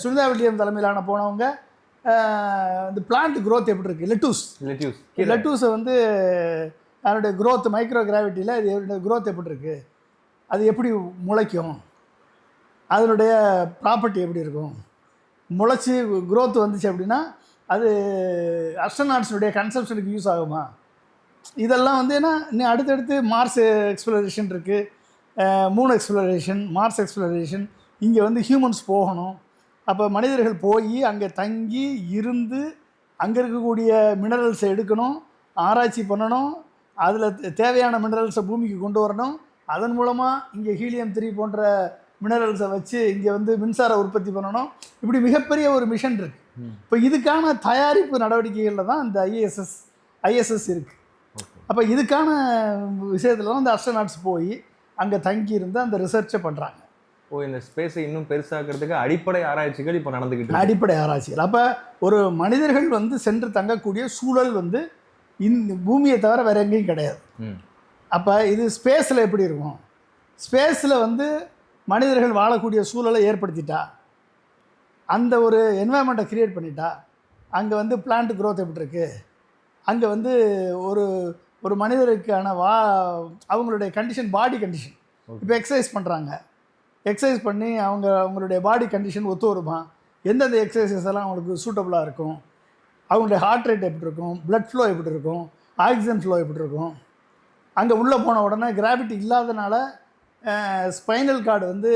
Sunita William தலைமையிலான போனவங்க இந்த பிளான்ட் growth எப்படி இருக்குது லெட்டூஸை வந்து அதனுடைய growth மைக்ரோ கிராவிட்டியில் இதனுடைய growth எப்படி இருக்குது, அது எப்படி முளைக்கும், அதனுடைய ப்ராப்பர்ட்டி எப்படி இருக்கும், முளைச்சி growth வந்துச்சு அப்படின்னா அது அஸ்ட்ரோநாட்ஸுடைய கன்சப்ஷனுக்கு யூஸ் ஆகுமா, இதெல்லாம் வந்து ஏன்னா இன்னும் அடுத்தடுத்து மார்ஸ் எக்ஸ்ப்ளரேஷன் இருக்குது, மூன் எக்ஸ்ப்ளரேஷன், மார்ஸ் எக்ஸ்ப்ளரேஷன், இங்கே வந்து ஹியூமன்ஸ் போகணும். அப்போ மனிதர்கள் போய் அங்கே தங்கி இருந்து அங்கே இருக்கக்கூடிய மினரல்ஸை எடுக்கணும், ஆராய்ச்சி பண்ணணும், அதில் தேவையான மினரல்ஸை பூமிக்கு கொண்டு வரணும், அதன் மூலமாக இங்கே ஹீலியம்-3 போன்ற மினரல்ஸை வச்சு இங்கே வந்து மின்சார உற்பத்தி பண்ணணும். இப்படி மிகப்பெரிய ஒரு மிஷன் இருக்குது. இப்போ இதுக்கான தயாரிப்பு நடவடிக்கைகளில் தான் இந்த ஐஎஸ்எஸ் இருக்குது. அப்போ இதுக்கான விஷயத்தில் தான் இந்த அஸ்ட்ரோநாட்ஸ் போய் அங்கே தங்கி இருந்து அந்த ரிசர்ச்சை பண்ணுறாங்க. இந்த ஸ்பேஸை இன்னும் பெருசாக்கிறதுக்கு அடிப்படை ஆராய்ச்சிகள் இப்போ நடந்துக்கிட்டு அடிப்படை ஆராய்ச்சிகள். அப்போ ஒரு மனிதர்கள் வந்து சென்று தங்கக்கூடிய சூழல் வந்து இந்த பூமியை தவிர வேறு எங்கேயும் கிடையாது. அப்போ இது ஸ்பேஸில் எப்படி இருக்கும், ஸ்பேஸில் வந்து மனிதர்கள் வாழக்கூடிய சூழலை ஏற்படுத்திட்டா, அந்த ஒரு என்வாயன்மெண்ட்டை க்ரியேட் பண்ணிட்டா, அங்கே வந்து பிளான்ட் growth எப்படி இருக்குது, அங்கே வந்து ஒரு ஒரு மனிதருக்கான அவங்களுடைய கண்டிஷன், பாடி கண்டிஷன், இப்போ எக்ஸசைஸ் பண்ணுறாங்க, எக்ஸசைஸ் பண்ணி அவங்களுடைய பாடி கண்டிஷன் ஒத்து வருமா, எந்தெந்த எக்ஸசைசஸ் எல்லாம் அவங்களுக்கு சூட்டபுளாக இருக்கும், அவங்களுடைய ஹார்ட் ரேட் எப்படி இருக்கும், பிளட் ஃப்ளோ எப்படி இருக்கும், ஆக்சிஜன் ஃப்ளோ எப்படி இருக்கும், அங்கே உள்ளே போன உடனே கிராவிட்டி இல்லாதனால ஸ்பைனல் கார்டு வந்து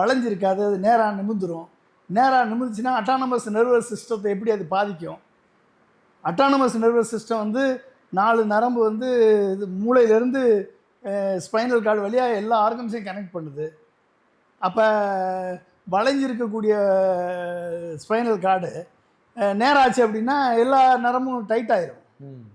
வளைஞ்சிருக்காது, அது நேராக நிமிந்துடும். நேராக நிமிந்துச்சுன்னா அட்டானமஸ் நர்வஸ் சிஸ்டத்தை எப்படி அது பாதிக்கும், அட்டானமஸ் நர்வஸ் சிஸ்டம் வந்து 4 நரம்பு வந்து இது மூளையிலேருந்து ஸ்பைனல் கார்டு வழியாக எல்லா ஆர்கன்ஸையும் கனெக்ட் பண்ணுது. அப்போ வளைஞ்சிருக்கக்கூடிய ஸ்பைனல் கார்டு நேராச்சு அப்படின்னா எல்லா நரம்பும் டைட் ஆயிரும்.